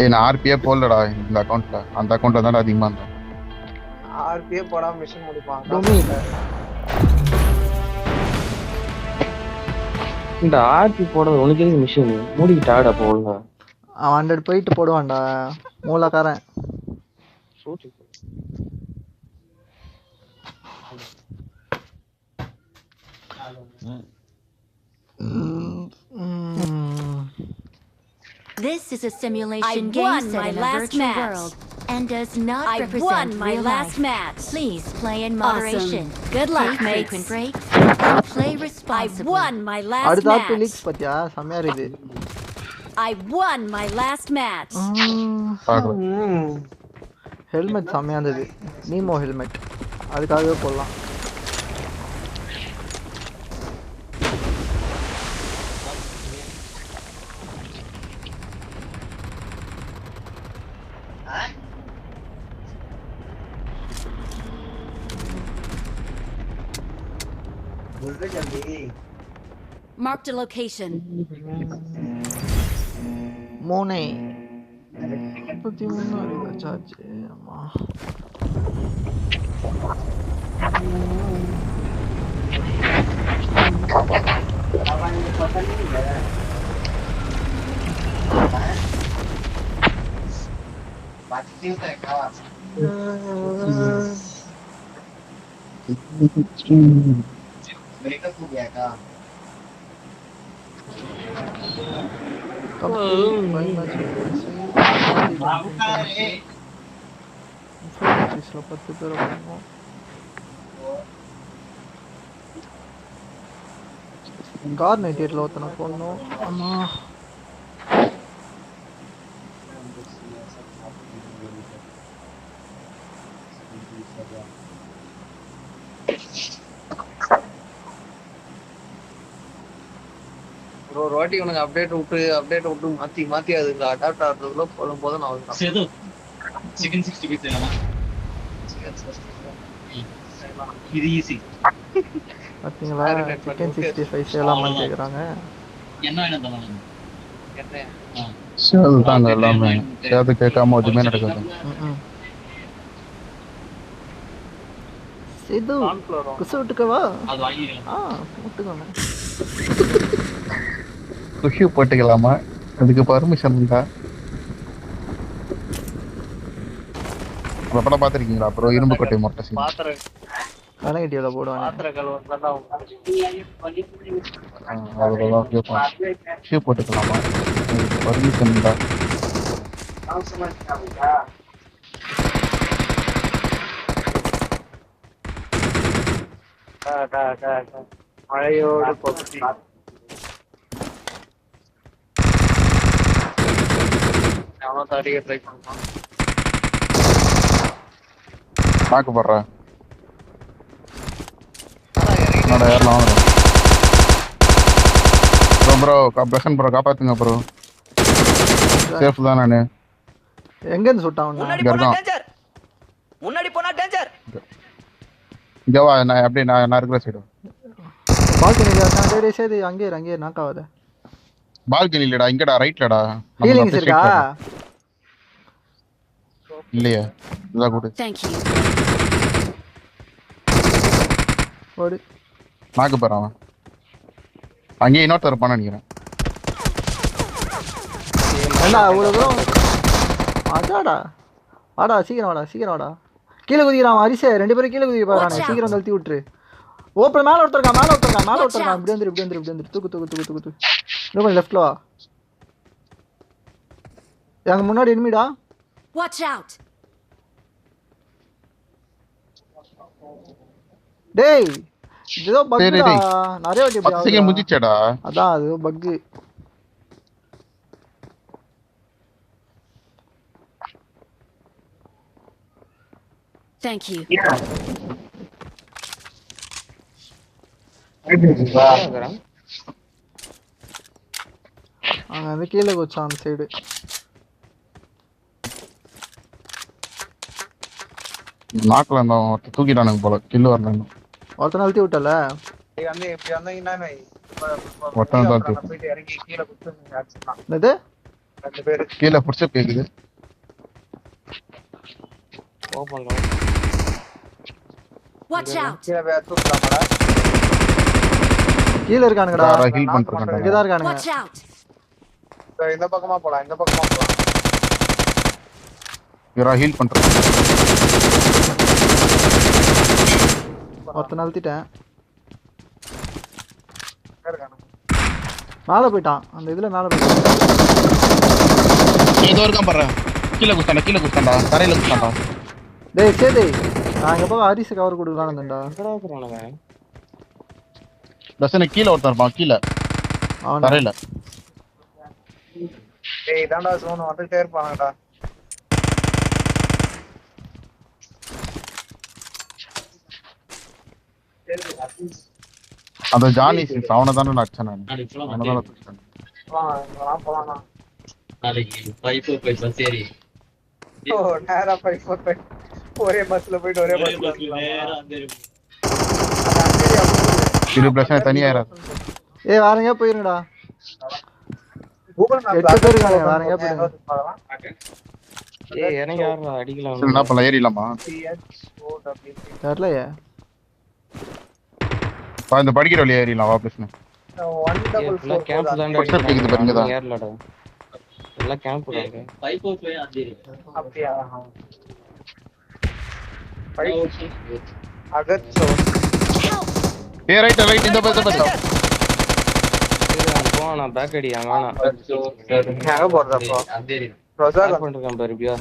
ஏய் நான் ஆர்பியே போடலடா இந்த அக்கவுண்ட்ல. அந்த அக்கவுண்ட்ல தான் அதிகமா இருந்தேன். ஆர்பியே போடாம மிஷன் முடிப்பான். இந்த ஆர்பி போடுறது உனக்கு எதுக்கு மிஷின் மூடிக்கிட்டு ஆடா போடுங்க. அவன் 100 போயிட்டு போடுவான்டா மூலக்காரன். This is a simulation game set in a virtual world and does not represent real life. Please play in moderation. Good luck, Take mates. frequent breaks and play responsibly. I won my last அடுத்த match. பிலிக்ஸ் பத்தியா செமையா இருக்கு. I won my last match. Helmet செமையா இருந்தது. Nemo helmet அதுக்காகவே போடலாம். Marked a location. மூணே 33 charge. அம்மா கார் நைட்டில் ஒருத்தனை போடணும். அம்மா ஒரு வாட்டி உனக்கு அப்டேட் விட்டு மாத்தி அது அடாப்ட் ஆகிறதுக்குள்ள போதும் நான் சேது சிக்கன் 60 பீஸ் வேணுமா? இது ஈஸி. பார்த்தீங்களா சிக்கன் 65 சேலாமான்னு கேட்குறாங்க. என்ன வேணும் தரலாம்? சேது தாங்க எல்லாமே. சேது கேட்காம எதுவுமே நடக்காது. சேது குசு விட்டுக்கவா? அது வாங்கிடலாம். விட்டுக்கோங்க. குஷி போட்டுக்கலாமா? அதுக்கு பர்மிஷன் இருந்தா படம் பார்த்துருக்கீங்களா? அப்புறம் இரும்பு கோட்டை மொட்டை சிங் கனகட்டியில் போடுவாங்க. அதெல்லாம் கேட்பான். குஷி போட்டுக்கலாமா? அதுக்கு பர்மிஷன் இருந்தா மழையோடு பப்ஜி அடிக்க ட்ரை பண்ணுவான். நாக்கு போடுறேன். என்னடா யாரெல்லாம் வாங்குறோம் ப்ரோ பிரசன் ப்ரோ காப்பாத்துங்க ப்ரோ. சேஃப் தான் நானு. எங்கேருந்து சுட்டான்? இங்க இருக்கான். முன்னாடி போனா டேஞ்சர். இங்க வா. நான் அப்படியே நான் இருக்கிற சைடு பால்கனில இருக்கான். டேய் சேது அங்கே நாக்காவத. பால்கனி இல்லடா, இங்கடா ரைட்லடா. ஹீலிங்ஸ் இருக்கா? இல்லையா? இதா கூடு. Thank you. ஓடு. நாக்கு போறான். அங்கே இன்னொருத்தர் இருப்பான்னு நினைக்கிறேன். ஏண்டா அவ்வளோ தூரம் அதாடா. வாடா சீக்கிரம் வாடா. கீழே குதிக்கிறான் அரிசே. 2 பேரும் கீழே குதிக்க போறானே. சீக்கிரம் தள்ளி விட்டுரு. ஓப்பன் மேலே ஒருத்தருக்கான். இப்படி வந்துரு. தூக்கு. இன்னும் லெஃப்ட்ல வா. எங்க முன்னாடி எனிமிடா. Watch out. டேய் ஏதோ பக்குடா. நிறைய வாட்டி 10 செகண்ட் முடிஞ்சிச்சேடா. அதான் அது பக்கு. Thank you. அங்க வந்து கீழே குச்சான் அந்த சைடு. நாக்குல இருந்தவன் தூக்கிட்டானுங்க போல. கில்லு வரல. ஒருத்தனை அழுத்தி விட்டல. ஒருத்தனை தான் தூக்கி. போயிட்டு இறங்கி கீழே குத்து அடிச்சிடலாம். என்னது? 2 பேரு கீழே புடிச்சு கேக்குது. ஓபன்ல Watch out! கீழே போய் தூக்கலாமாடா? கீழ இருக்கானுங்கடா. யாரோ ஹீல் பண்ணிட்டு இங்க தான் இருக்கானுங்க. Watch out! இந்த பக்கமா போலாம், இந்த பக்கமா போலாம். யாரோ ஹீல் பண்றாங்க. ஒருத்தனை அழுத்திட்டேன். எங்க இருக்கானுங்க? மேல போயிட்டான். அந்த இதுல மேல போயிட்டான். ஏதோ இருக்கான் பாரு. கீழே குஸ்தாண்டா. தரையில குஸ்தாண்டா. டேய் சேதே. நான் இங்க போய் ஹரிஸ் கவர் கொடுக்கலாம்னு இருந்தேன்டா. எங்கடா இருக்கறானுங்க? பஸ்ஸுக்கு கீழே ஒருத்தன் இருப்பான். கீழே அவன் தரையில. டேய் இதான்டா zone வந்துட்டே இருப்பானுங்கடா. அந்த ஜானி சிக்ஸ் அவனை தானே நான் அடிச்சேன் நான். நாளைக்கு full ஆ அவனை தான் அடிச்சேன். போலாம். நாளைக்கு 545 பஸ் ஏறி ஓ நேரா 545 ஒரே பஸ்ல போயிட்டு ஒரே பஸ்ல பஸ்ல நேரா அந்தேரி இது பிரச்சனை தனியாயிராது. ஏய் வேற எங்கேயா போயிருங்கடா. கூகுள் 8 பேர் இருக்கானுங்க. வேற எங்கேயா போயிருங்க. ஏய் இறங்கி யாரா அடிக்கலாம்? சரி, என்ன பண்ணலாம் ஏறிடலாமா? தெரியலையே. இந்த படிக்கிற வழியா ஏறிடலாம். வா பிரச்சனை. எல்லாம் கேம்ப் தான்டா. Footstep கேக்குது பாருங்க தான். ஏறலடா. எல்லாம் கேம்ப் போறாங்க. 545 அந்தேரி அப்படியா? அகத் சோ ஏய் ரைட் இந்த பக்கம் சரி நான் போ, நான் பேக் அடி வேணாம். எங்க போறதப்போ? அந்தேரி ரோசாக் பேக் பண்ணிருக்கேன் பாரு பியா.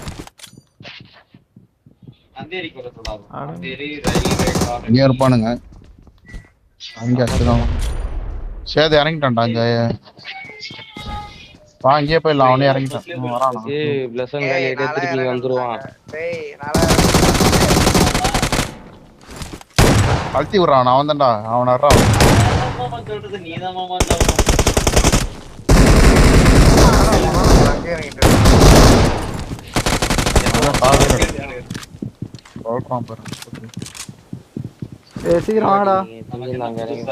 அந்தேரி கூட சொல்லலாம். அட. அந்தேரி ரயில் இங்கே இருப்பானுங்க. அங்கே அடிச்சுதான். சேது இறங்கிட்டான்டா அங்க. வா இங்கே போயிடலாம். அவனே இறங்கிட்டான். அவன் வரானா? ஏய் பிளஸன் காலி ஐடியா திருப்பி வந்துருவான். டேய் நாளா அழுத்தி விடுறான். அவன் தான்டா. அவன் வர்றான். மாமா சொல்றது நீதான் மாமா அங்கே இறங்கிட்டு சொல்றான் பாரு. ஏய் சீக்கிரம் வாங்கடா. நாங்க இறங்கி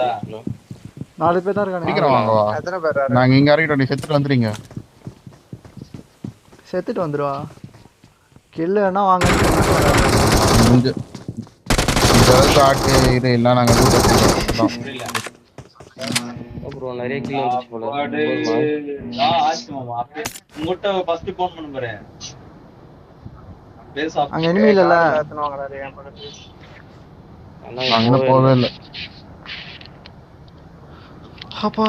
4 பேர் தான் இருக்கானுங்க. சீக்கிரம் வாங்க வா. எத்தனை பேர் நாங்க இங்க இறங்கிட்டோம். நீ செத்துட்டு வந்துறீங்க. செத்துட்டு வந்துருவா. கில்லுன்னா வாங்க. இங்க இந்த அளவுக்கு ஆட்டு இது இல்ல. நாங்க லூட் எடுத்துக்கிறோம். ப்ரோ நிறைய கில் வந்துச்சு போல. ஆச்சு மாமா. உங்ககிட்ட ஃபர்ஸ்ட் ஃபோன் பண்ண போறேன். பேச அங்க எனிமி இல்லல. ஏத்துவாங்கடா டேய் என் பக்கத்துல. அங்க போவே இல்ல. அப்பா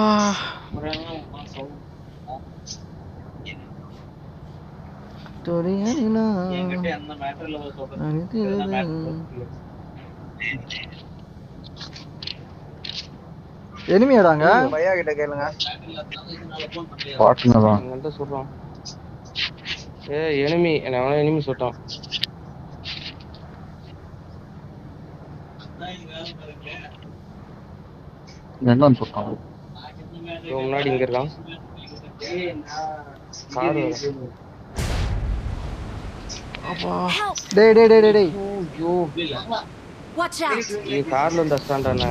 தொரியனா என்கிட்ட அந்த மேட்டர்ல சொல்றேன். எனிமியாடாங்க. பையா கிட்ட கேளுங்க. பாட்டுங்க தான். என்கிட்ட சொல்றான். ஏய் எனிமி என்ன எனிமி சொல்றான். எங்க வந்து சொல்றான்? முன்னாடி இங்க இருக்கான். கார் அப்பா டேய் டேய் டேய் டேய். ஐயோ Watch out! நீ கார்ல இருந்து அஸ்டான்டானே.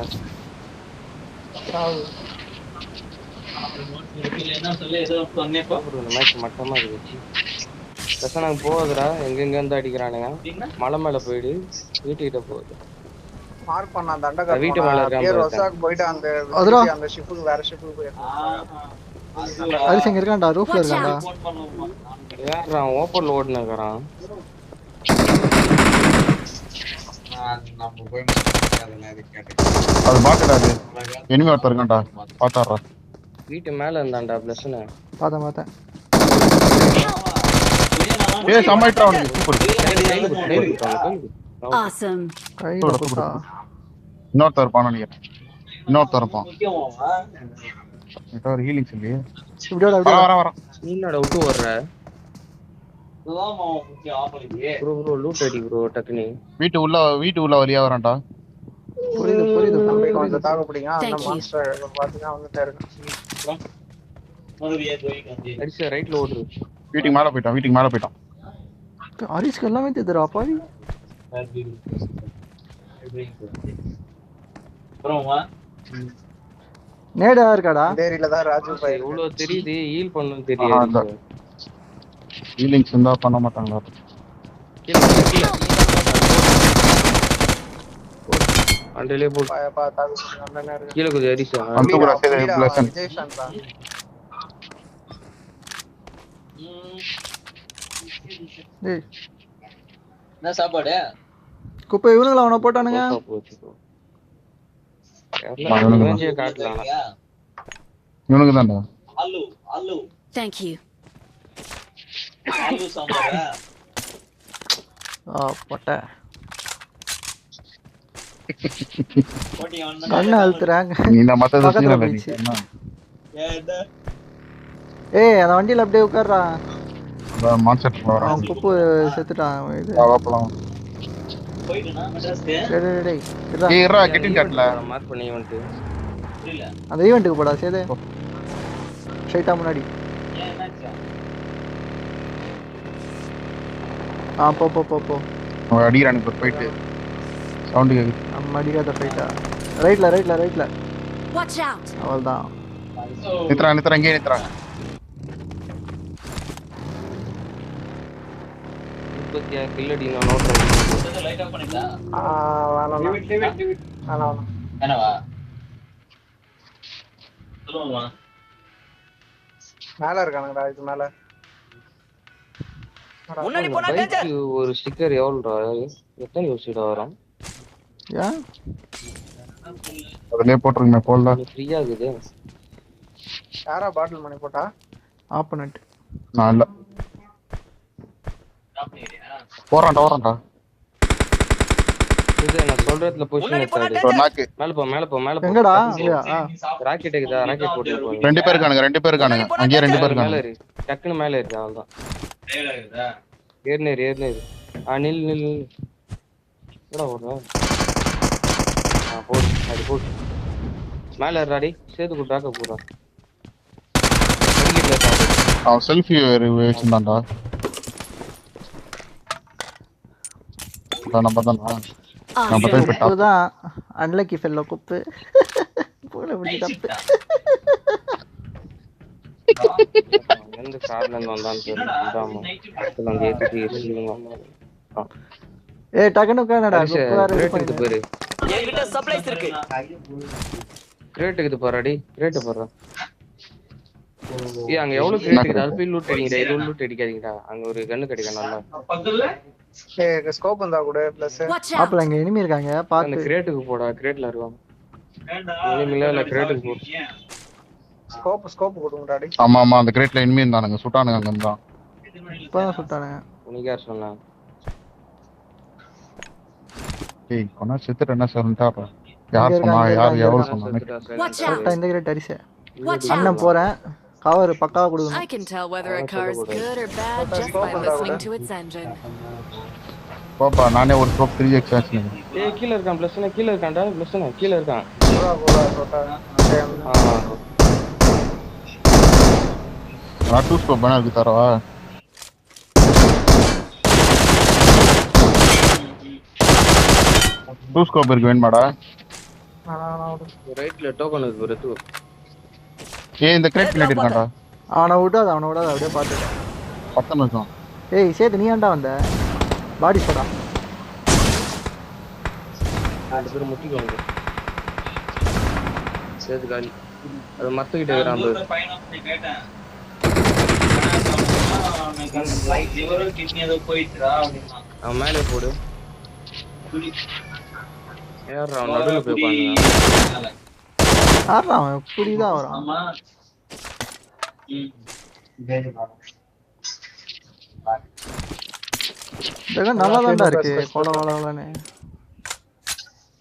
என்ன சொல்ல ஏதோ சொன்னேப்பா. ப்ரோ இந்த மேட்ச் மட்டமா இருக்கு. பிரசனாங்க போகுதுடா. எங்க இருந்து அடிக்கிறானுங்க. மலை மேல போயிடு. வீட்டுக்கிட்ட போகுது. மார்க் பண்ண அந்த அண்டகா வீட்டு மேல இருக்கான் அப்படியே பாரு. ரோசாக் போயிட்டு அந்த அதுடா. அந்த ஷிப்புக்கு வேற ஷிப்புக்கு போயிட்டு ஹரிஸ் எங்க இருக்கான்டா? ரூஃப்ல இருக்கான்டா. ஃபோன் பண்ணுவோமா. ஏறான் ஓப்பன்ல ஓடுனக்கறான். நம்ம போய் அதெல்லாம் இது கேட்டு. அது பாட்டுடா. அது எனிமி ஒருத்தர் இருக்கான்டா. பாத்தாடுறா. வீட்டு மேல இருந்தான்டா பிளஸ்ன. பார்த்தேன். ஏய் சமைட்றா அவனுக்கு. சூப்பர். Awesome. கையில போட்டா. இன்னொருத்தர் இருப்பான்னு நினைக்கிறேன். இன்னொருத்தர் இருப்பான். முக்கியமாவா? என்கிட்ட ஒரு ஹீலிங் சொல்லி. இப்படியோட வர வர வர. நீ என்னடா விட்டு வர்ற? இதுதான் மாமா முக்கியம் ஆப்பலியே. ப்ரோ லூட் அடி ப்ரோ டக்குனி. வீட்டு உள்ள வழியா வரான்டா. புரியுது. கொஞ்சம் தாக்கு பிடிங்க. அந்த Thank you. மாஸ்டர் பாத்தீங்கன்னா வந்துட்டே இருக்கு. முதலியே போய் வந்து அடிச்ச ரைட்ல ஓடுது. வீட்டுக்கு மேல போயிட்டான். ஹரிஸ்க்கு எல்லாமே தெரியுதுடா பாவி. அப்புறமா நேடா இருக்காடா. டேரியில தான் ராஜு பை இவ்வளவு தெரியுது ஹீல் பண்ணனும் ஆஹா, தெரியாது. ஹீலிங்ஸ் இருந்தா பண்ண மாட்டாங்களா? கீழே கீழே அண்டலே போடு. கீழே கொஞ்சம் அரிசா. வந்து கூட சரி பிளஸன். டேய் என்ன சாப்பாடு? குப்பை இவனுங்கள அவனை போட்டானுங்க. காட்டலாம். இவனுக்கு தான்டா. Aloo aloo Thank you. ஆலு சாம்பாரா? போட்ட போட்டி அவன் கண்ணை அழுத்துறாங்க. நீ இந்த மத்த பக்கத்துல சீக்கிரம் போயிடுச்சு. ஏடா ஏய் அந்த வண்டியில அப்படியே உட்கார்றா. அந்த மான்ஸ்டர் வரான். அவன் குப்பு செத்துட்டான். இது வாப்பலாம். போயிடுனா மெட்ராஸ்க்கு? டேய் டேய் டேய் இருடா. ஏய் இருடா கெட்டிங் கட்டல. மார்க் பண்ணி வந்து புரியல. அந்த ஈவென்ட்டுக்கு போடா சேதே. ஸ்ட்ரைட்டா முன்னாடி. ஏன் என்னாச்சு? போ போ போ போ. அவன் அடிக்கிறானுக்கு ஒரு போயிட்டு சவுண்ட் கேக்குது. நம்ம அடிக்காத ஃபைட்டா. ரைட்ல ரைட்ல ரைட்ல. Watch out. அவள்தான். நித்ரா இங்கே நித்ரா. இப்போதைய கில்லடி நான் நோட் பண்ணி லைட் ஆஃப் பண்ணிட்டா? வேணாம். என்னவா? சொல்லுமா. மேல இருக்கானுங்கடா இது மேல. முன்னாடி போனா டேஞ்சர். ஒரு ஸ்டிக்கர் எவ்வளோடா? எத்தனை யோசிடா வரும்? ஏன் அதுலயே போட்டுருங்க போல்ல. ஃப்ரீயா இருக்குது. யாரா பாட்டில் மணி போட்டா? ஆப்போனன்ட். நான் இல்ல. போறான்டா. இது நான் சொல்றதுல பொசிஷன் எடுத்தாரு. நாக்கு. மேல போ. எங்கடா? இல்லையா? ராக்கெட் இருக்குதா? ராக்கெட் போட்டு போ. ரெண்டு பேர் இருக்கானுங்க. அங்கேயே ரெண்டு பேர் இருக்கானுங்க. மேல இரு. டக்குன்னு மேல இருக்கு அவ்வளவுதான். மேல இருக்குதா? ஏர்னேரு. நில். என்னடா ஓடுற? போடு. அது போடு. மேல இருடாடி. சேது குட்டாக்க போறா. மெடிக்கெட்ல பாரு. அவன் செல்ஃபி வச்சிருந்தான்டா. நம்ம போய் போட்டா. அதுதான் அன்லக்கி ஃபெல்லோ குப்பு. போல பிடிச்சி தப்பு. எந்த கார்ல இருந்து வந்தான்னு தெரியல. அடுத்து வந்து ஏத்திட்டு இருந்தீங்க. ஏய் டக்குனு உட்கார்டா. குப்பு வேற இது கிரேட் பண்ணிட்டு பாரு. என்கிட்ட சப்ளைஸ் இருக்கு. கிரேட் இருக்குது பாருடி. கிரேட் பாரு. ஏய் அங்க எவ்வளவு கிரேட் இருக்குது? அது போய் லூட் அடிங்கடா. இது லூட் அடிக்காதீங்கடா. அங்க ஒரு கன்னு கிடைக்கும் நல்லா. பக்கத்துல ஏய் ஸ்கோப் வந்தா கூட ப்ளஸ். Watch out. ஆப்ல அங்க எனிமி இருக்காங்க அந்த பாத்து. கிரேட்டுக்கு போடா. கிரேட்ல இருக்கான். வேண்டாம். இல்ல கிரேட்டுக்கு போ. ஸ்கோப் கொடுங்கடாடி. ஆமா அந்த கிரேட்ல எனிமி இருந்தானுங்க. சுட்டானுங்க அங்க இருந்தான். இப்பதான் சுட்டானுங்க. உனக்கு யார் சொன்னா? ஏய் கொன்னா செத்துட்டு என்ன சொல்லிட்டாப்பா? யார் சொன்னா? எவ்வளவு சொன்னாங்க? Watch out. கரெக்டா இந்த கிரேட் அரிசே. Watch அண்ணன் out. போறேன். கவர் பக்காவா I கொடுக்கணும். can tell whether a car is good or bad just by listening to its engine. பாப்பா நானே ஒரு ஸ்கோப் 3x ஆச்சுங்க. ஏய் கீழ இருக்கான். ப்ளஸ்னா கீழ இருக்கான்டா. ப்ளஸ்னா கீழ இருக்கான். போட்டா. நான் 2 ஸ்கோப் வேணா இருக்கு தரவா? டூ ஸ்கோப் இருக்கு வேணுமாடா? ரைட்ல டோக்கன் இருக்கு ரெத்து. ஏய் இந்த கிரேட் பின்னாடி இருக்கான்டா. அவனை விடாத அப்படியே பாத்துட்டேன். 10 நிமிஷம். ஏய் சேது நீ ஏன்டா வந்த? பாடி போடா. ரெண்டு பேரும் முட்டிக்கோங்க. சேது காலி. அது மத்தகிட்ட இருக்கறான் பாரு. பையனை கேட்டேன். லிவரோ கிட்னி ஏதோ போயிடுச்சுடா அப்படின்னா. அவன் மேலே போடு. ஏறா நடுவுல போய் பாருங்க. ஆறா அவன் புடிதா வரான். ஆமா. இதெல்லாம் நல்லா தான்டா இருக்கு. கோலவாலவாலனே.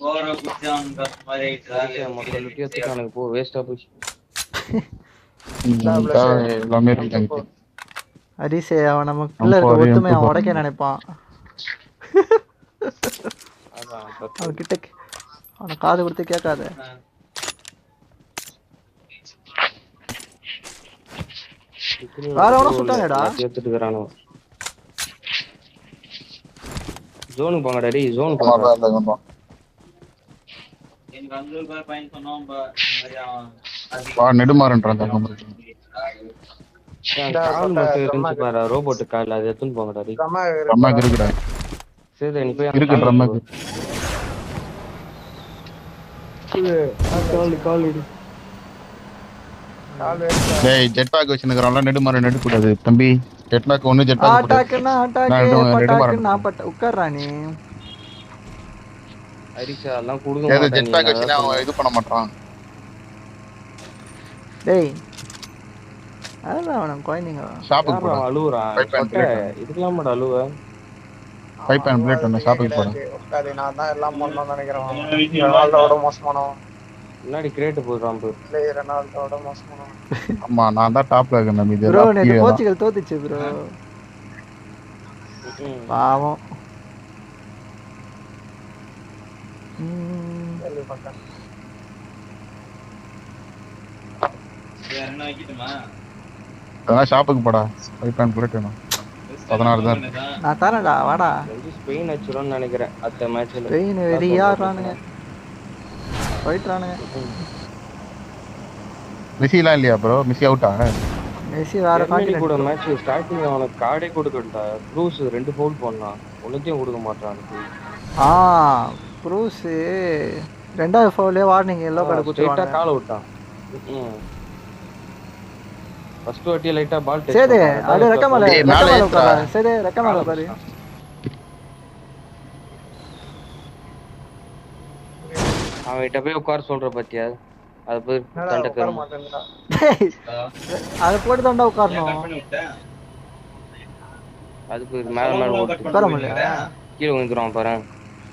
ஓவரா குச்சான்ன்ற மாதிரி மொத்த லுட்டியத்துக்கு எனக்கு போ வேஸ்டா போச்சு. எல்லாமே இருக்கு. அரிசே அவன் நம்ம கீழ இருக்க ஒத்துமை அவன் உடைக்க நினைப்பான். அதான் அவன் கிட்ட அவனை காது கொடுத்து கேட்காத. வேற எவனோ சுட்டானேடா. ஏத்துட்டு இருக்கறானோ. ஜோனுக்கு போங்கடா டேய். ஜோன் போங்க. எனக்கு அந்த ஒரு பையன் சொன்னான் பா. வா நெடுமாறன்றான் அந்த கால் மட்டும் இருந்துச்சு பாரு ரோபோட் கால் அது எடுத்துன்னு போங்கடா டேய். ட்ரம்மாக்கு இருக்குடா. சரி நீ போய் இருக்கு ட்ரம்மாக்கு. கால் எடு. டேய் ஜெட் பேக் வச்சிருக்கறவங்க நெடுமாற நெடு கூடாது தம்பி. ஜெட் பேக் ஒன்னு ஜெட் பேக் போடு. அட்டாக்னா பட்டாக்கு நான் பட்ட உட்கார்றா நீ. ஹரிஷா எல்லாம் குடுங்க ஏதோ மாட்டேன் ஜெட் பேக் வச்சினா அவன் இது பண்ண மாட்டான். டேய் அதெல்லாம் அவன் குழந்தைங்க. ஷாப்புக்கு போடா. அழுவுறான். இதுக்கெல்லாம் மாட அழுவ. 5 பாயிண்ட் புல்லட் ஒன்னு ஷாப்புக்கு போடா. உட்காரு நான் தான் எல்லாம் பண்ணணும்னு நினைக்கிறேன். ரொனால்டோட மோசமானவன். முன்னாடி கிரேட் போடுறான் bro. இல்லை ரொனால்டோட மோசமானவன். ஆமா நான் தான் டாப்ல இருக்கேன் நம்ம ப்ரோ இதெல்லாம். நேத்து போர்ச்சுகல் தோத்துச்சு ப்ரோ. பாவம். கேள்விப்பட்டேன். வேற என்ன வைக்கட்டுமா? அதான் ஷாப்புக்கு போடா. 5 பாயிண்ட் புல்லட் வேணும். 16 தான். நான் தரேன்டா வாடா. ஸ்பெயின் அடிச்சிரோன்னு நினைக்கிறேன் அடுத்த மேட்ச்ல. ஸ்பெயின் வெறியாறானுங்க. போயிட்டானுங்க. மெஸ்ஸிலாம் இல்லையா ப்ரோ? மெஸ்ஸி அவுட்டா? மெஸ்ஸி வேற ஜெர்மனி கூட கான்டினென்ட். மேட்ச் ஸ்டார்டிங் அவனுக்கு கார்டே கொடுக்கட்டா. க்ரூஸ் 2 ஃபவுல் பண்ணான். ஒண்ணுத்தையும் கொடுக்க மாட்டான். ப்ரூஸ் ரெண்டாவது ஃபவுலே வார்னிங் எல்லோ கார்டு ஸ்ட்ரைட்டா கொடுத்துட்டாங்க. கால விட்டான். ஃபர்ஸ்ட் வாட்டி லைட்டா பால் டச். சேது அப்படியே ரெக்க மேல ஏய், மேல ஏத்துடா. உட்காரு. சேது ரெக்க மேல பாரு. அவன் கிட்ட போய் உட்கார சொல்ற பாத்தியா? அது போய் என்னடா தண்டை உட்கார தரும். மாட்டேங்கிறா. அதை போட்டு தாண்டா உட்காரணும். பண்ணி விட்டேன். அது போய் மேல மேல ஓட்டு. உட்கார முடியல. கீழே விழுந்துருவான் பாரு.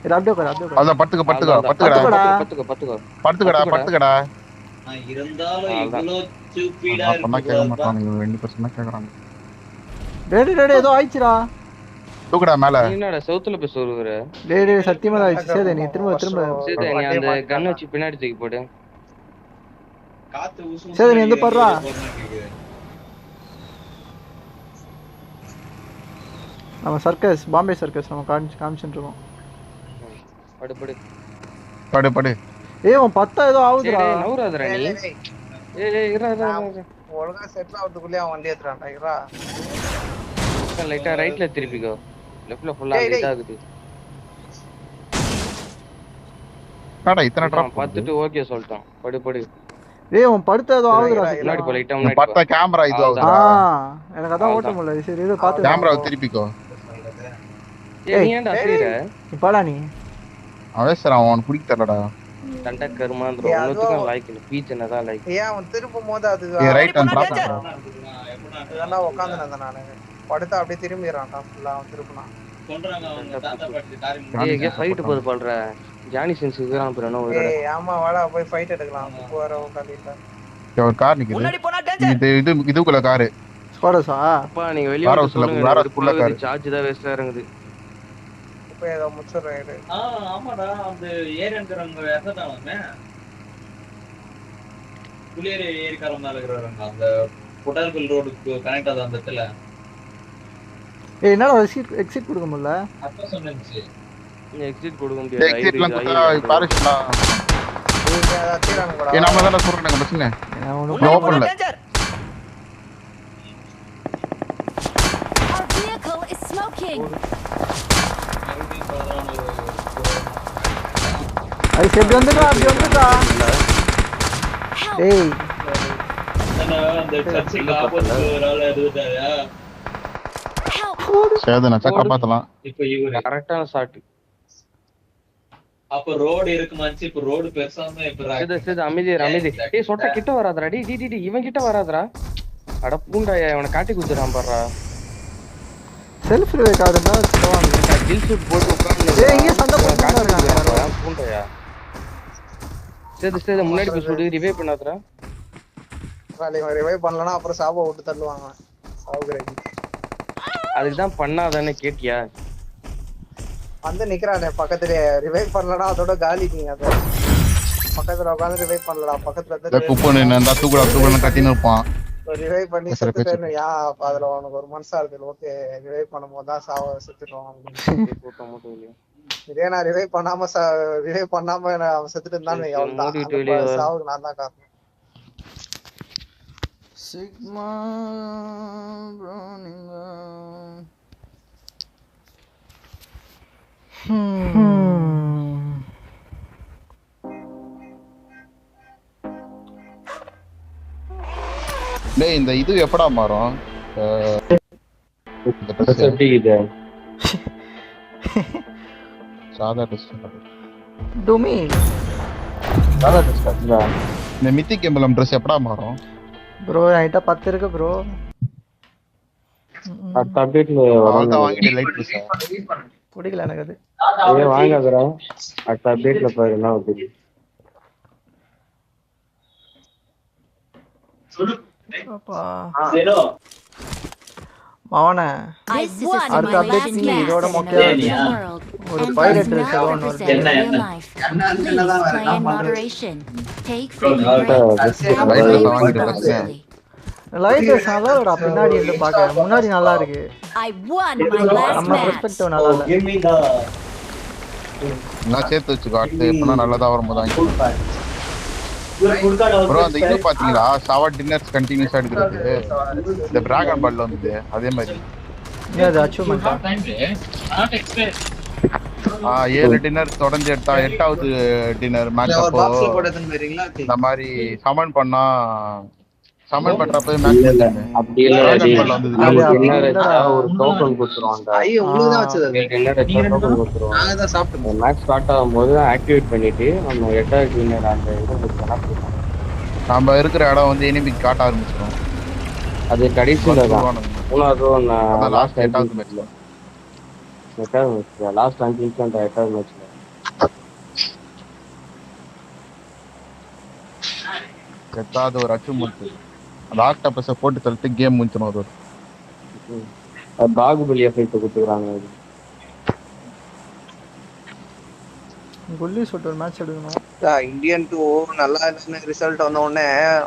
இது அப்படியே உட்காரு அப்படியே உட்காரு. அதான் பத்துக்கு பத்துக்கடா. பத்துக்கடா. இருந்தாலும் அவ்வளவுதான். இவ்வளவு stupid-ஆ சொன்னா கேட்க இருக்கு மாட்டானுங்க. 2% கேக்குறாங்க. டேய் ஏதோ ஆயிச்சுடா. தூக்குடா மேல. நீ என்னடா சவுத்துல போய் சொல்லுற? டேய் சத்தியமா தான் ஆயிச்சு. சேது நீ திரும்ப சரி நீ அந்த கன் வச்சு பின்னாடி தூக்கி போடு. காத்து ஊசு சரி, நீ எந்த படுறா? நம்ம சர்க்கஸ் பாம்பே சர்க்கஸ் நம்ம காமிச்சிட்டு இருக்கோம். படு படு. படு படு. ஏய் அவன் 10 ஏதோ ஆவுதுடா. டேய் நவுறாதடா நீ. ஏய் இறா. ஒழுங்கா செட்டில் ஆகிறதுக்குள்ளேயே அவன் வண்டி ஏத்துறான்டா. இருடா. லைட்டா ரைட்ல திருப்பிக்கோ. லெஃப்ட்ல ஃபுல்லா லைட் ஆகுது. என்னடா இத்தனை அவன் டிராப் பார்த்துட்டு ஓகே சொல்லிட்டான். படு படு. ஏய் அவன் 10 ஏதோ ஆவுதுடா. முன்னாடி போ லைட்டா நீ முன்னாடி பார்த்தா போ. கேமரா இது ஆகுதா? எனக்கு அதான் ஓட்ட முடியல. சரி ஏதோ பாத்து கேமராவை திருப்பிக்கோ. ஏய் நீ ஏன்டா அசைற? பாடா நீ. அவசரம் அவன் பிடிக்க தெரியலடா. தண்ட கர்மாந்திர ஒண்ணுத்துக்கும் லைக் இல்ல. பீச் என்னதான் லைக். ஏன் அவன் திருப்பும் போது அது ஏய் ரைட் அண்ட் டிராப். இதெல்லாம் உட்காந்துருந்தேன் நானு. படுத்தா அப்படியே திரும்பிடுறான்டா ஃபுல்லா. அவன் திருப்பினான். கொன்றாங்க அவங்க தாத்தா பாட்டி காரி ஏய் எங்க ஃபைட் போது பண்ற? ஜானி சென்ஸ் இருக்குறான் பிறனோ ஒரு ஏய் ஆமா வாடா போய் ஃபைட் எடுக்கலாம். இப்போ வர உட்காந்துட்டேன். ஒரு கார் நிக்குது. முன்னாடி போனா டேஞ்சர். இது இதுக்குள்ள கார். ஸ்குவாடஸா? அப்பா நீங்க வெளிய வேற வந்து சொல்லுங்க. வேற வேற full-ஆ காரு. சார்ஜ் தான் வேஸ்டா இறங்குது. இப்போ ஏதோ முச்சறேன். ஆமாடா அந்த ஏரியாங்கறவங்க எறந்தானே. புலியேரி ஏரிக்காரங்க மேல இருக்கறவங்க அந்த பொட்டால்கல் ரோடுக்கு கனெக்ட் ஆகுது அந்த இடத்துல. ஏய் என்னடா எக்ஸிட் கொடுக்க முடியல. அப்ப சொன்னேன்சி. நீ எக்ஸிட் கொடுக்க முடியாது. எக்ஸிட்லாம் குத்தா பாரிஷ்லாம். நீங்க அத தீரான கூட. ஏய் நம்ம தான சொல்றேன் பஸ்னே. அவனுக்கு ஓபன்ல. Our vehicle is smoking. ஐ செட் வந்துடா அப்படி வந்துடா. டேய் அந்த சர்ச்சுக்கு ஆப்போசிட் ஒரு ஆளு எடுத்துட்டாயா? சேதன காப்பாத்தலாம். இப்போ இவரு கரெக்ட்டான ஷாட். அப்ப ரோட் இருக்குமாச்சு. இப்ப ரோட் பெருசாம இப்ப இது அமைதி. ஏய் சொட்ட கிட்ட வராதடா. டேய் இவன் கிட்ட வராதடா. அட பூண்டாயா இவனை காட்டி குத்துறான் பாறா. Self revive ஆகுதுடா. போவாங்க. கில் ஷூட் போட்டு உட்கார்ந்து. ஏய் இங்க சண்டை போட்டுட்டு இருக்காங்க. பூண்டாயா. சரி முன்னாடி போய் சுடு ரிவைவ் பண்ணாதடா. ரிவைவ் பண்ணலனா அப்புறம் சாப விட்டு தள்ளுவாங்க. சாவுகிறேன். அதுக்கு தான் பண்ணாதானே கேட்டியா? வந்து நிக்கறானே பக்கத்துலயே. ரிவைவ் பண்ணலனா அதோட காலி நீ அத. பக்கத்துல உட்கார்ந்து ரிவைவ் பண்ணலடா. பக்கத்துல இந்த குப்போனே நான் தூக்குடா கத்தின்னு இருப்பான். ரிவைவ் பண்ணி செத்துட்டேன்னு யா அதுல உனக்கு ஒரு மனசா இருக்கு. ஓகே ரிவைவ் பண்ணும்போது தான் செத்துட்டோம். போட்டோ மட்டும் இல்லையா? இதே நான் ரிவைவ் பண்ணாம அவன் செத்துட்டு இருந்தானே அவ்வளவுதான். சாவுக்கு நான் தான் காரணம். சிக்மா ப்ரோ நீங்க டேய் இந்த இது எப்படா மாறும் இந்த ட்ரெஸ் எப்படி இது சாதா ட்ரெஸ் டுமி சாதா ட்ரெஸ் கட்டுதா இந்த மித்திக் எம்பலம் ட்ரெஸ் எப்படா மாறும் ப்ரோ என்கிட்ட 10 இருக்கு ப்ரோ அடுத்த அப்டேட்ல அவ்வளோதான் வாங்கிட்டு லைட் ட்ரெஸ் பிடிக்கல எனக்கு அது வாங்காதடா அடுத்த அப்டேட்ல பாரு என்ன வருது அப்பா Zero. மவனே This is அடுத்த my அப்டேட் last நீ match இதோட in a மொக்கையா virtual world ஒரு and pirate does dress not ஒன்னு represent வருது real life. Please play in moderation. Take frequent breaks and Light play dress வாங்கிட்டு responsibly. லைட் ட்ரெஸ் நல்லா இல்லடா பின்னாடி இருந்து பார்க்க முன்னாடி நல்லா இருக்கு I won my last நம்ம match. பெர்ஸ்பெக்டிவ் நல்லா இல்ல Give me the நான் சேர்த்து வச்சுக்கோ அடுத்து எப்பனா நல்லதா வரும்போது வாங்கிக்கலாம் full card ப்ரோ அந்த இது பாத்தீங்களா சவர் டின்னர்ஸ் கண்டினியூஸா எடுக்கிறது இந்த டிராகன் பால்ல வந்து அதே மாதிரி இது அது அச்சீவ்மென்ட் ஆ 7 டின்னர் தொடர்ந்து எடுத்தா 8வது டின்னர் மேட்ச் ஒரு அப்போ பாக்ஸ்ல போட்டு எடுத்துன்னு போறீங்களா இந்த மாதிரி சமன் பண்ணா சமன் பண்றப்ப மேட்ச் பண்ணுங்க அப்படி இல்ல டிராகன் பால்ல வந்தது டின்னர் வச்சா ஒரு டோக்கன் கொடுத்துருவாங்க ஐயோ உங்களுக்கு தான் வச்சது அது. டின்னர் வச்சா டோக்கன் கொடுத்துருவாங்க நாங்க தான் சாப்பிட்டோம் மேட்ச் ஸ்டார்ட் ஆகும்போது ஆக்டிவேட் பண்ணிட்டு நம்ம 8வது டின்னர் அந்த இது கொடுத்தோம்னா நம்ம இருக்கிற இடம் வந்து எனிமிக்கு காட்ட ஆரம்பிச்சிடும் அது கடைசியில தான் மூணாவது அதான் லாஸ்ட் 8வது மேட்ச்ல 8வது மேட்ச் லாஸ்ட் 5 நிமிஷம் அந்த 8வது மேட்ச்ல எட்டாவது ஒரு அச்சீவ்மெண்ட் அந்த ஆக்டோபஸை போட்டு தள்ளிட்டு கேம் முடிச்சணும் அது பாகுபலி எஃபெக்ட் கொடுத்துக்கிறாங்க குல்லி ஷூட் ஒரு மேட்ச் எடுக்கணும் இந்தியன் 2 நல்லா இல்லைன்னு ரிசல்ட் வந்த உடனே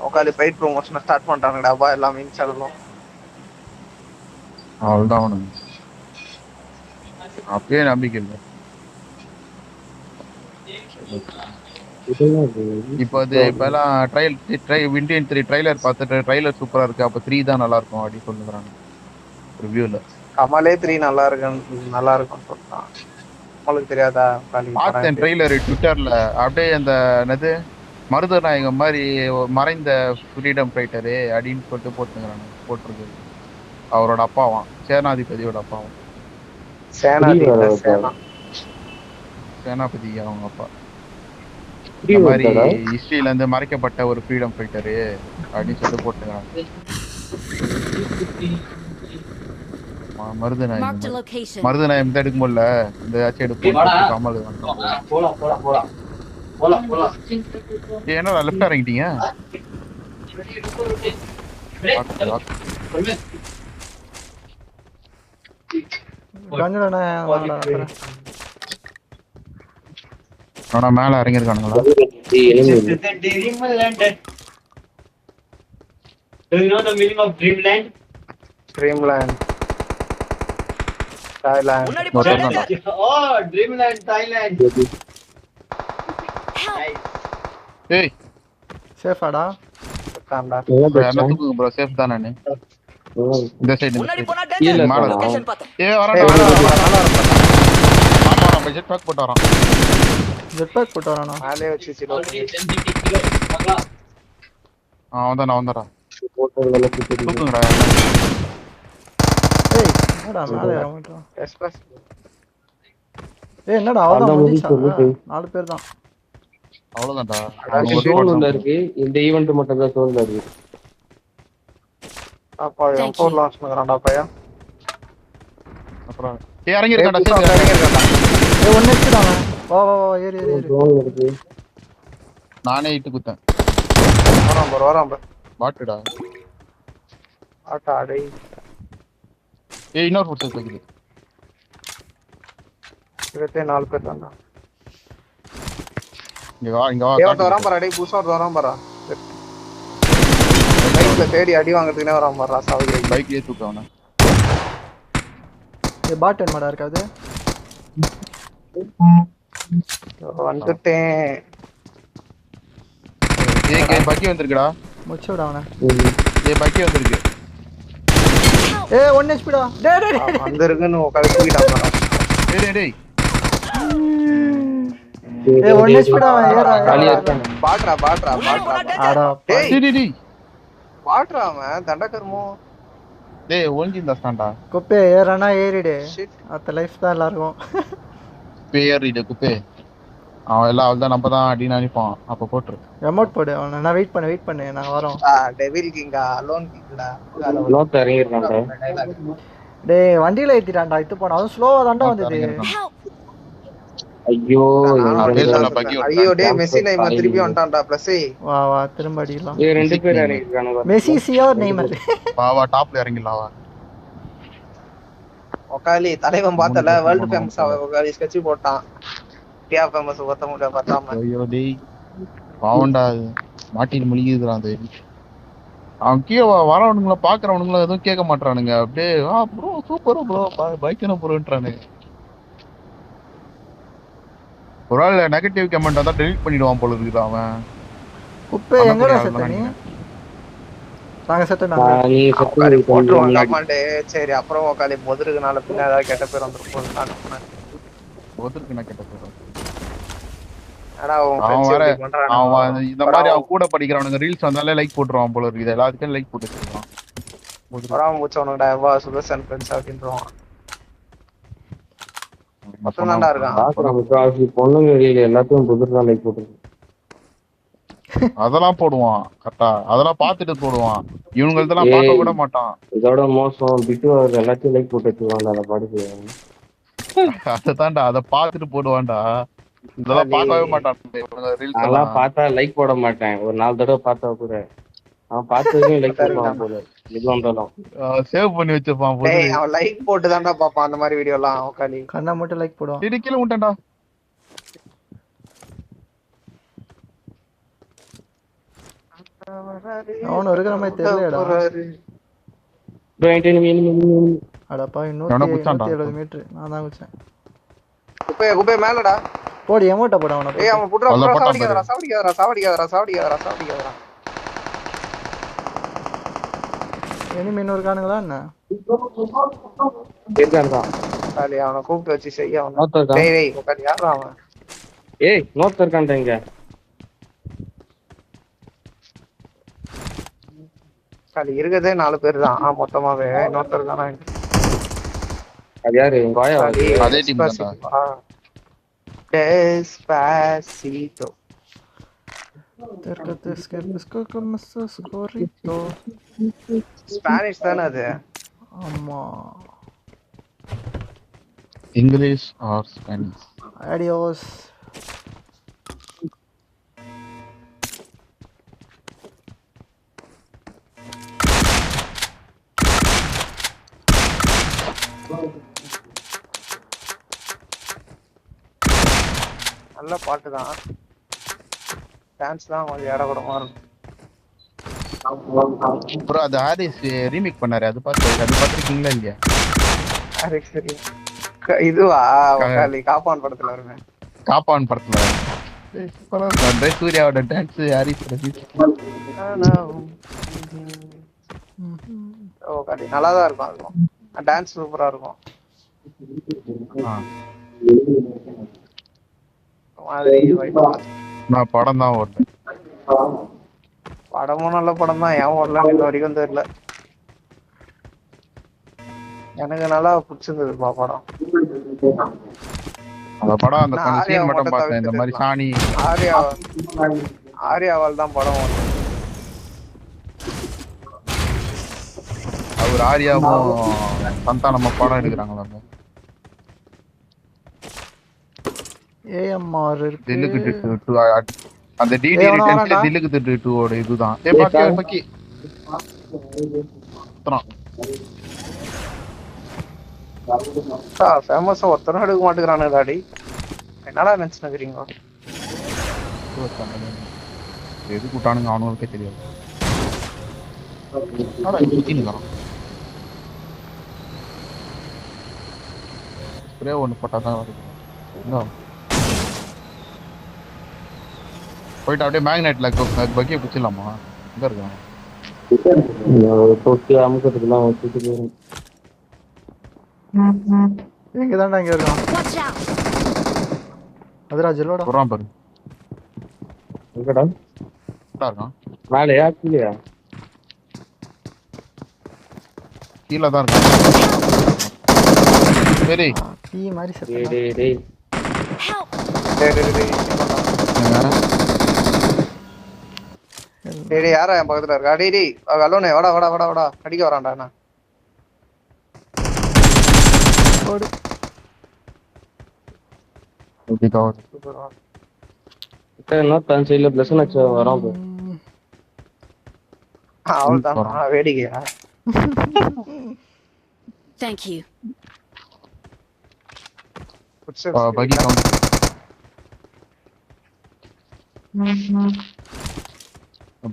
உட்காந்து ஃபைட் ப்ரொமோஷன் ஸ்டார்ட் பண்ணிட்டாங்கடாப்பா எல்லாம் மீன் சொல்லணும் அவ்வளோதான் அவனுங்க அப்பயே நம்பிக்கை இல்லை இப்போ அது இப்பெல்லாம் இந்தியன் 3 ட்ரைலர் பார்த்துட்டு ட்ரைலர் சூப்பரா இருக்கு அப்போ 3 தான் நல்லா இருக்கும் அப்படின்னு சொல்லுறாங்க ரிவ்யூல கமலே 3 நல்லா இருக்குன்னு சொல்றான் உங்களுக்கு தெரியாதா பார்த்தேன் ட்ரெய்லர் ட்விட்டர்ல அப்படியே அந்த என்னது மருதநாயகம் மாதிரி மறைந்த ஃப்ரீடம் ஃபைட்டரு அப்படின்னு சொல்லிட்டு போட்டிருக்கு அவரோட அப்பாவாம் சேனாதிபதியோட அப்பாவாம் சேனாபதி அவங்க அப்பா இந்த மாதிரி ஹிஸ்டரியில இருந்து மறைக்கப்பட்ட ஒரு ஃப்ரீடம் ஃபைட்டரு அப்படின்னு சொல்லிட்டு போட்டுக்கிறாங்க Marked a location. மருதநாயகம் தான் எடுக்க முடியல இந்த ஆச்சு எடுப்போம் கமல் ஏன்னா லெஃப்ட் இறங்கிட்டீங்க ஆனா மேல இறங்கிருக்கானுங்களா Do you know the meaning of dreamland? Thailand. Oh, dreamland, Thailand. ஏய் சேஃபாடா தாண்டா என்ன தூக்குங்க ப்ரோ சேஃப் தான் நானு இந்த சைடு மேல ஏய் வரடா ஆமா ஜெட் பேக் போட்டு வரான் ஜெட் பேக் போட்டு வரானா மேலே வச்சு சிலோ வந்தடா தூக்குங்கடா ஏய் என்னடா மேலே இறங்கிட்டோம் எக்ஸ்பிரஸ் ஏய் என்னடா அவ்வளவுதான் முடிச்சா 4 பேர் தான் அவ்வளவுதான்டா சோன்ல இருக்கு இந்த ஈவென்ட் மட்டும் தான் சோன்ல இருக்கு அப்பா M4 லான்ச் பண்றான்டா பையா அப்புறம் ஏய் இறங்கி இருக்கடா சேஃப் ஏய் ஒண்ணே எடுத்துடாங்க வா ஏறி சோன்ல இருக்கு நானே இட்டு குத்தேன் வரான் பாட்டுடா ஆட்டா டேய் ஏய் இன்னொரு ஃபுட் சேஃப் வைக்குது 24 பேர் தான்டா இங்க வா வரான் பாரு டேய் புதுசா வரான் பாரு பைக்ல தேடி அடி வாங்குறதுக்குனே வரான் பாரு சாவுக்கு பைக்லயே தூக்கவனா ஏய் பாட்டன் மாடா இருக்காது வந்துட்டேன் ஏய் பக்கி வந்திருக்குடா முச்சு விட அவனை ஏய் பக்கி வந்திருக்கு. ஏய் 1 HP டா. டேய் டேய் டேய். வந்திருக்குன்னு உட்காந்து தூக்கிட்டாங்க. டேய் டேய் டேய். ஏய் 1 HP டா அவன் ஏறா. காலியா இருக்கானே. பாட்றா. ஆடா. டேய் டேய் டேய் டேய். பாட்றா அவன் தண்டகர்மோ. டேய் ஓஞ்சிந்தாஸ்டான்டா. குப்பே ஏறானா ஏறிடு. Shit. அத்த லைஃப் தான் எல்லாருக்கும். பேர் இது குப்பே. அவன் எல்லாம் அவள்தான் நம்ம தான் அடின்னு நினைப்பான். அப்ப போட்டுரு. எமோட் போடு. அவன நான் வெயிட் பண்ணு நாங்க வரோம். டெவில் கிங்கா அலோன் கிங்கடா. நோட் இறங்கிருக்கான்டா. டேய் வண்டியில ஏத்திட்டான்டா. இது போனா அது ஸ்லோவா தான்டா வந்தது. ஐயோ ஐயோ டேய் மெஸ்ஸி நெய்மர் திருப்பி வந்துட்டான்டா ப்ளஸ். வா வா திரும்ப அடிக்கலாம். ஏய் ரெண்டு பேர் இறங்கிருக்கானுங்க. Messi CR Neymar. வா டாப்ல இறங்கிடலாம் வா. ஒகாலி தலைவன் பார்த்தல வேர்ல்ட் ஃபேமஸ் ஒகாலி ஸ்கெட்ச் போட்டான். டியா ஃபேமஸ் ஒத்த முட பார்த்தாம. ஐயோ டேய். பாவண்டா மாட்டில முழுகிதுறான் அது. அவன் கீழே வரவனுங்கள பாக்குறவனுங்கள எதுவும் கேட்க மாட்டானுங்க. அப்படியே ப்ரோ சூப்பர் ப்ரோ பைக்கன ப்ரோன்றானுங்க. ஒரு ஆள் நெகட்டிவ் கமெண்ட் அதான் டெலீட் பண்ணிடுவான் போல இருக்குது அவன். குப்பே எங்கடா செத்த நீ? நாங்க செத்தோம். நீ ஒகாலி போட்டுவாங்க கமாண்டே. சரி அப்புறம் ஒகாலி பொதுருக்குனால பின்ன ஏதாவது கெட்ட பேர் வந்துரும் நான் சொன்னேன். ஒருத்தருக்கு நான் கேட்ட போறேன். அடா அவன் வேற அவன் இந்த மாதிரி அவன் கூட படிக்கிறவனுங்க ரீல்ஸ் வந்தாலே லைக் போட்டுருவான் போல இருக்குது. எல்லாத்துக்கும் லைக் போட்டு வச்சிருக்கான். வராம மூச்சவனுடா வா சுதர்சன் ஃப்ரெண்ட்ஸ் அப்படின்றான். மொத்தம் தான்டா இருக்கான். பாக்குறவங்க பொண்ணுங்க வெளியில எல்லாத்தையும் புதுசா லைக் போட்டுருக்கு. அதெல்லாம் போடுவான் கரெக்டா. அதெல்லாம் பார்த்துட்டு போடுவான். இவங்களதெல்லாம் பார்க்க விட மாட்டான். இதோட மோசம் பிட்டு எல்லாத்தையும் லைக் போட்டு வச்சுருவாங்க. அதை பாடுது அததான்டா அதை பார்த்துட்டு போடுவான்டா. இதெல்லாம் பார்க்கவே மாட்டான். அதெல்லாம் பார்த்தா லைக் போட மாட்டேன். ஒரு 4 தடவை பார்த்தா கூட அவன் பார்த்ததுமே லைக் போடுவான் போல. இது வந்தாலும் சேவ் பண்ணி வச்சிருப்பான் போல. டேய் அவன் லைக் போட்டு தான்டா பாப்பான் அந்த மாதிரி வீடியோ எல்லாம். ஒகாலி கண்ணா மட்டும் லைக் போடுவான். இடி கீழ விட்டேன்டா. அவன் இருக்கிற மாதிரி தெரியலடா. அடப்பா 170 மீட்டர் நான் தான் குச்சேன். குப்பே மேலடா. போடி எமோட்ட போடு அவன. ஏய் அவன் புட்றா சாவடிக்காதடா. எனிமி இன்னொரு காணுங்களா என்ன? இருக்கான்டா. காலி அவனை கூப்பிட்டு வச்சு செய்ய அவன. நோட் இருக்கா? டேய் உட்கார்ந்து யாரா அவன்? ஏய் நோட் இருக்கான்டா இங்க. காலி இருக்கதே 4 பேர் தான். மொத்தமாவே இன்னொருத்தர் தானா? அது யாரு? உங்க ஆயா? அதே டீம் தான். Despacito. ஸ்பானிஷ் தானே அது? ஆமா. English or Spanish? அடியோஸ். நல்ல பாட்டு தான். டான்ஸ் தான் கொஞ்சம் ஏடகூடமா இருக்கும். அப்புறம் அது ஹாரிஸ் ரீமேக் பண்ணாரு. அது பார்த்துருக்கீங்களா இல்லையா? சரி இதுவா ஒகாலி காப்பான் படத்துல வருவேன். காப்பான் படத்துல சூர்யாவோட டான்ஸ் ஹாரிஸ் ஒகாலி நல்லா தான் இருக்கும். அதுவும் டான்ஸ் சூப்பரா இருக்கும். நான் படம் தான் ஓட்டேன். படமும் நல்ல படம் தான். ஏன் ஓடலாம் இன்ன வரைக்கும் தெரியல. எனக்கு நல்லா பிடிச்சிருந்ததுப்பா படம். அந்த படம் அந்த கொஞ்சம் சீன் மட்டும் பார்த்தேன். இந்த மாதிரி சாணி ஆர்யாவால் தான் படம் ஓடும். அவர் ஆர்யாவும் சந்தானமா படம் எடுக்கிறாங்களா? ஏஎம்ஆர் இருக்கு. தில்லுக்கு திட்டு அந்த டிடி ரிட்டர்ன்ஸ்ல தில்லுக்கு திட்டு 2 ஓட இதுதான். ஏ பாக்கி ஃபேமஸா ஒருத்தரும் எடுக்க மாட்டேங்கிறானு டாடி. என்னடா நினைச்சுக்கிறீங்க? எது கூட்டானுங்க அவனுங்களுக்கே தெரியாது. ஸ்ப்ரே ஒன்று போட்டால் தான் வருது. போயிட்டு அப்படியே மேக்னெட்ல பக்கியை பிடிச்சிடலாமா? எங்க இருக்கான்? தொட்டி அமுக்கிறதுக்குலாம் வச்சுட்டு போயிடும். எங்க தான்டா இங்க இருக்கான் Watch out! அதுரா ஜெல்லோடா சொல்றான் பாரு. எங்கடா கரெக்டா இருக்கான். மேலையா கீழயா? கீழே தான் இருக்கான். சரி தீ மாதிரி டேய் செத்தா டேய் டேய் Help! டேய் யாரா என் பக்கத்துல இருக்கா? டேய் அலோனே வாடா வாடா வாடா வாடா அடிக்க வரான்டா என்ன. போடு ஓகே கவர். என்ன தான் சைடுல பிளஸ் நட்ச வரான் போ. அவ்வளவுதான் வேடிக்கையா? Thank you. பகி கவுண்ட்.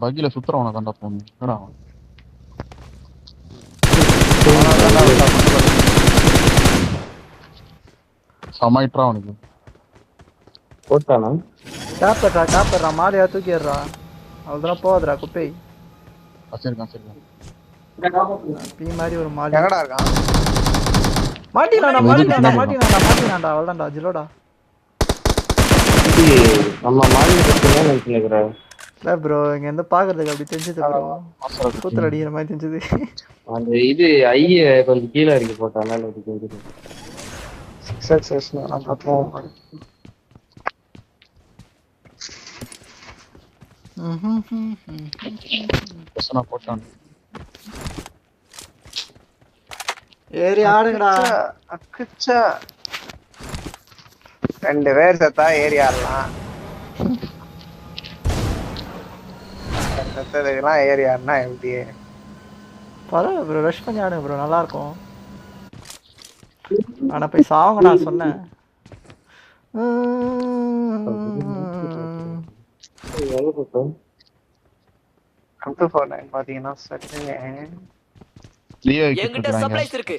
பகில சுத்துறவன கண்டா போகணும். என்னடா அவன்? சமாயிட்றா அவனுக்கு. போட்டானா? டாப்பர்ரா மாலையா தூக்கிடுறா அவ்வளோதான் போகாதரா குப்பை சரிதான் சரிதான். தீ மாதிரி ஒரு மாலை எங்கடா இருக்கான்? மாட்டினாண்டா அவ்வளோதான்டா ஜிலோடா இது நம்ம மாநில பத்தினா நினைக்கிறேன். இல்லை ப்ரோ இங்க இருந்து பாக்குறதுக்கு அப்படி தெரிஞ்சது ப்ரோ கூத்துல அடிக்கிற மாதிரி தெரிஞ்சது அந்த இது ஐய கொஞ்சம் கீழே இறக்கி போட்டாங்க அது தெரிஞ்சது. சக்சஸ் நான் பார்த்தோம். பசனா போட்டான். ஏறி ஆடுங்கடா அக்குச்சா 2 பேர் செத்தா ஏறி ஆடலாம். செத்ததுக்கெல்லாம் ஏறி ஆடினா எப்படி? பரவாயில்ல ப்ரோ ரஷ் பண்ணி ஆடுங்க ப்ரோ நல்லா இருக்கும். ஆனா போய் சாவுங்க நான் சொன்னேன். எங்க போட்டோம்? கம்பு போனேன் பாத்தீங்கன்னா சட்டுங்க. லியோ என்கிட்ட சப்ளைஸ் இருக்கு.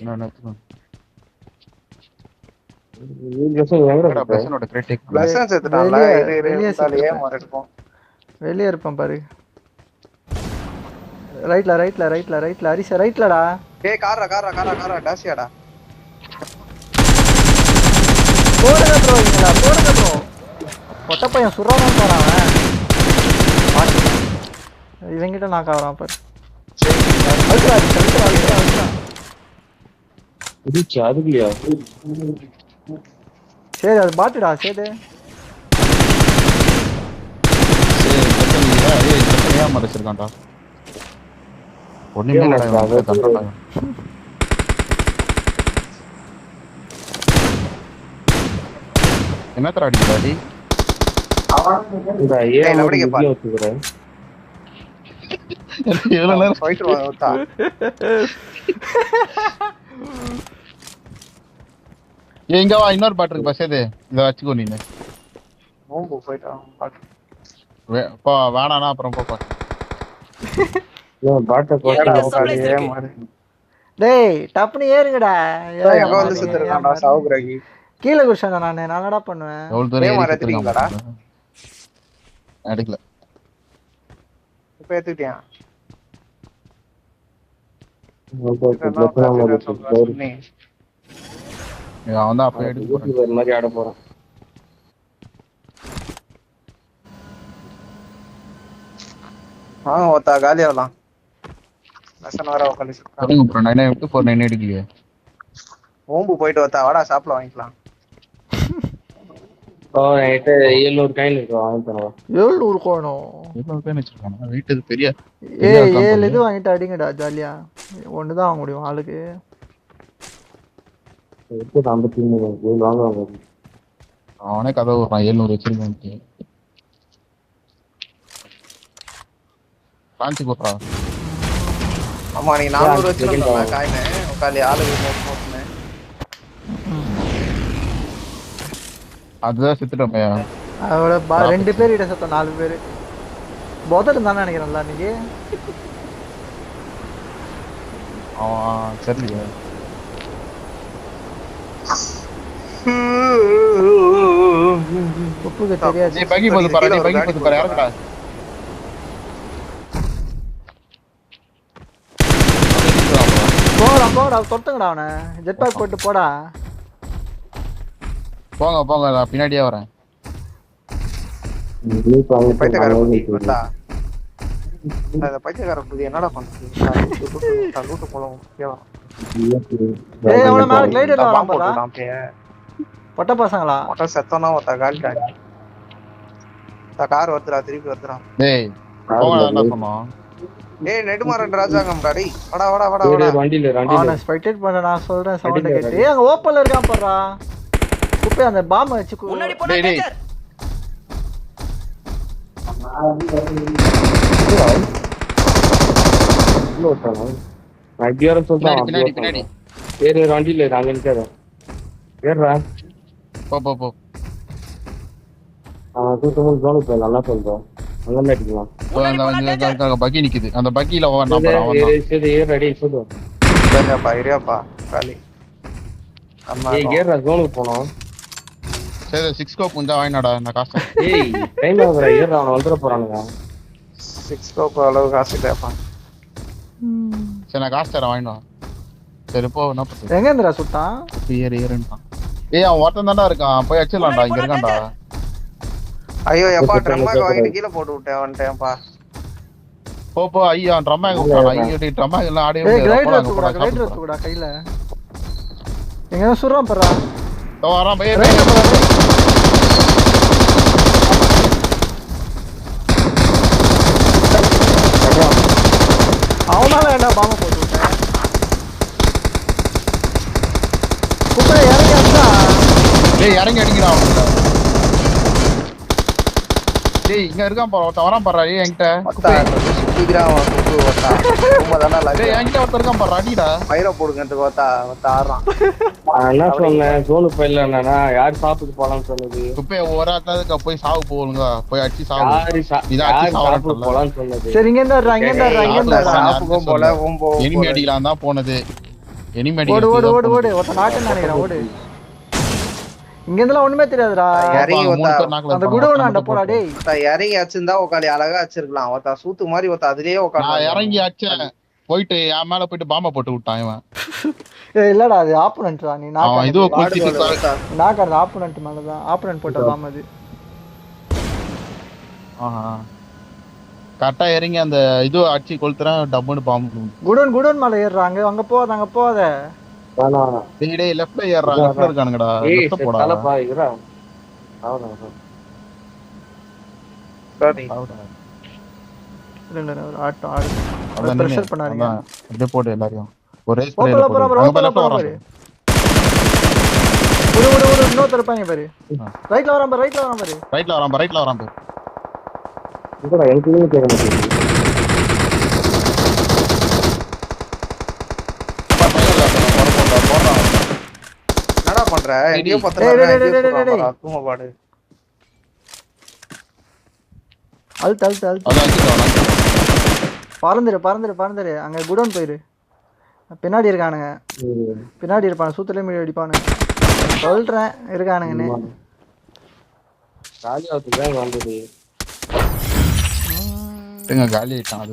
எங்கடா பசனோட கிரிட்டிக்? லெசன் செத்துட்டான்ல. வெளியே இருக்கும். வெளியே இருப்பேன் பாரு. ரைட்ல அரிசா ரைட்லடா. டேய் காரா டாசியாடா. போடுங்க ப்ரோ பொட்ட பையன் சுறாதான் போறான் அவன். இவங்கிட்ட நான் கவரான் பாரு. அதுக்குலையா? சரி அது பாட்டுடா சரி மறைச்சிருக்கான்டா. ஒண்ணுமே இல்லடா. என்னத்தர அடிக்கிறாடி? இந்த ஐயா வச்சுக்கிறேன். எவ்வளவு நேரம் போயிட்டு வாங்க. எங்க வா இன்னொரு பாட்டு இருக்கு பஸ். இத வச்சுக்கோ நீ. போயிட்டு போ வேணானா அப்புறம் போப்பா. பாட்டை டேய் டப்புனு ஏறுங்கடா. கீழே குடிச்சாங்க நானு என்னடா பண்ணுவேன்? எடுக்கல இப்ப ஏத்துட்டியா? அவன் தான் அப்ப எடுக்க மாதிரி ஆட போறான். ஒத்தா காலி ஆகலாம். லெசன் வர உட்காந்து சொல்லுங்க ப்ரோ. 9 எடுக்கலையே. ஓம்பு போயிட்டு வத்தா வாடா ஷாப்ல வாங்கிக்கலாம். 700 காயின் இருக்கு வாங்கி தரவா? 700 கோணும். 700 காயின் வச்சிருக்கானா? வீட்டு பெரிய 7 இது வாங்கிட்டு அடிங்கடா ஜாலியா. ஒன்னு தான் வாங்க முடியும் ஆளுக்கு. 53 வாங்குவாங்க. அவனே கதை விடுறான் 700 வச்சிருக்கான்ட்டு. பாஞ்சி போடுறா. ஆமா நீ 400 வச்சிருந்தா காயினே உட்காந்து ஆளுக்கு போட்டுனே. அதுதான் செத்துட்டோம். அதோட 2 பேர் கிட்ட செத்தோம். 4 பேர் போதல் தானே நினைக்கிறேன்ல அன்னைக்கு. அவன் சரியா உப்புக்கு தெரியாது. நீ பகி போது பாரு. நீ பகி போது பாரு. யாருடா போங்கடா தொட்டுங்கடா அவனை ஜெட் பேக் போட்டு போடா. போங்க போங்க நான் பின்னாடியே வரேன். பைத்தியக்கார புதி வந்தா. அந்த பைத்தியக்கார புதி என்னடா பண்றது? லூட்டு போலாம். ஓகேவா? ஏய் அவன மேல கிளைடர்ல வரான் பாம்பு பாடா. போட்டுட்டான். பொட்ட பசங்களா? மொட்டை செத்தனா ஒருத்த காலிட்டாங்க. கார் வருதுடா திருப்பி வருதுடா. டேய் போங்க என்ன சொன்னோம். டேய் நெடுமாறன் ராஜாங்கம்டா டேய். வாடா வாடா வாடா ஒரு வாடா. வண்டியில அவனை ஸ்பெக்டேட் பண்ண நான் சொல்றேன் சவுண்ட் கேட்டு. ஏய் அங்க ஓப்பன்ல இருக்கான் பாறா. குப்பை அந்த பாம் வச்சு டேய் டேய் பின்னாடி பின்னாடி ஏறு வண்டியில அங்க நிக்காத. ஏறுடா. போ போ போ. நல்லா சொல்றோம். அங்க மாட்டிக்கலாம். அந்த பக்கி நிக்குது. அந்த பக்கில நம்பர் அவன் சரி ஏறடி சொல்லு. சரியாப்பா இரியாப்பா காலி. ஏய் ஏறா ஜோனுக்கு போறோம். சரி 6 ஸ்கோப் உண்டா வாங்கினாடா நான் காசு. ஏய் டைம் ஆகுற ஏறா அவன் வந்துற போறானுங்க. 6 ஸ்கோப் அளவு காசு இல்லப்பா. சரி நான் காசு தரேன் வாங்கினா. சரி போ என்ன பண்றது. எங்க இருந்துடா சுட்டான்? ஏறு ஏறுன்றான். ஏய் அவன் ஒருத்தன் தான்டா இருக்கான். போய் அடிச்சிடலாம்டா இங்க இருக்கான்டா. ஐயோ எப்பா ட்ரம்மாக்கு வாங்கிட்டு கீழ போட்டு விட்டேன் வந்துட்டேன்ப்பா. போ போ ஐயா ட்ரம்மா எங்க போறான். ஐயோ டேய் ட்ரம்மா எல்லாம் ஆடவே ஏய் முடியாது. கிளைடர் எடுத்துடா கையில. எங்க சுறான் பாறா. வரான் பைய. அவனால என்ன பாம்பை போட்டு விட்டேன். குப்பை இறங்கி வந்தா. டேய் இறங்கி அடிங்கடா அவனுக்கு. டேய் இங்க இருக்கான் பாரு ஒருத்தன் வரான் பாரு என்கிட்ட. சுத்திக்கிறான் குப்பு வந்தா. ரொம்ப தான லாக். டேய் என்கிட்ட ஒருத்தன் இருக்கான் பாரு அடிடா. பைரோ போடுங்கன்றதுக்கு வந்தா ஆடுறான். என்ன சொன்னேன் ஜோனு போயில என்னன்னா யார் சாப்பிட்டு போலாம்னு சொன்னது. குப்பைய ஒரு ஆத்தாதுக்கு போய் சாவு போலுங்க. போய் அடிச்சு சாவு. யாரு சாப்பிட்டு போலாம்னு சொன்னது. சரி இங்க இருந்தா இங்க இருந்தா சாப்புக்கும் போல ஓம்போ. எனிமி அடிக்கலாம் தான் போனது. எனிமி ஓடு அடிக்கலாம். ஓடு ஓடு ஓடு ஒருத்த நாட்டு நினைக்கிறேன் ஓடு. இங்க இருந்தெல்லாம் ஒண்ணுமே தெரியாதுடா. இறங்கி அந்த குடோனாண்ட போடா டேய். இறங்கி வச்சிருந்தா உட்காந்து அழகா வச்சிருக்கலாம். ஒருத்தா சூத்து மாதிரி ஒருத்தா அதுலயே உட்காந்து. நான் இறங்கி அடிச்சேன். போயிட்டு என் மேல போயிட்டு பாம்பை போட்டு விட்டான் இவன். ஏய் இல்லடா அது ஆப்போனன்ட்டா நீ அவன் இதுவோ குளிச்சிட்டு நாக்கற ஆப்போனன்ட் மேல தான். ஆப்போனன்ட் போட்ட பாம் அது. ஆஹா. கரெக்டா இறங்கி அந்த இது அடிச்சு கொளுத்துறேன் டப்புன்னு பாம்பு. குடோன் மேல ஏறுறாங்க. அங்க போகாத. டேய் டேய் லெஃப்ட்ல ஏறுறாங்க. லெஃப்ட்ல இருக்கானுங்கடா. லெஃப்ட் போடா. தலப்பா இறா. ஆவனா. சரி. இல்ல ஒரு ஆட்டோ ஆடு. பிரஷர் பண்ணாதீங்க. அப்படியே போடு எல்லாரையும். ஒரு ரேஸ் போற பிளேயர். ஒரு இன்னொருத்தர் இருப்பாங்க பாரு. ரைட்ல வரான் பாரு. ரைட்ல வரான் பாரு. இதுடா எனக்குமே கேட்க மாட்டேங்குது. என்னடா பண்ற? எங்கயோ பத்தல. தூங்க பாடு. அழுத்து. பறந்துரு. அங்க குடோன் போயிரு. பின்னாடி இருக்கானுங்க. பின்னாடி இருப்பானு சூத்துலயே மீறி அடிப்பானு. சொல்றேன் இருக்கானுங்கன்னு. காலியாவுக்கு தான் வந்தது. காலி ஆயிட்டான். அது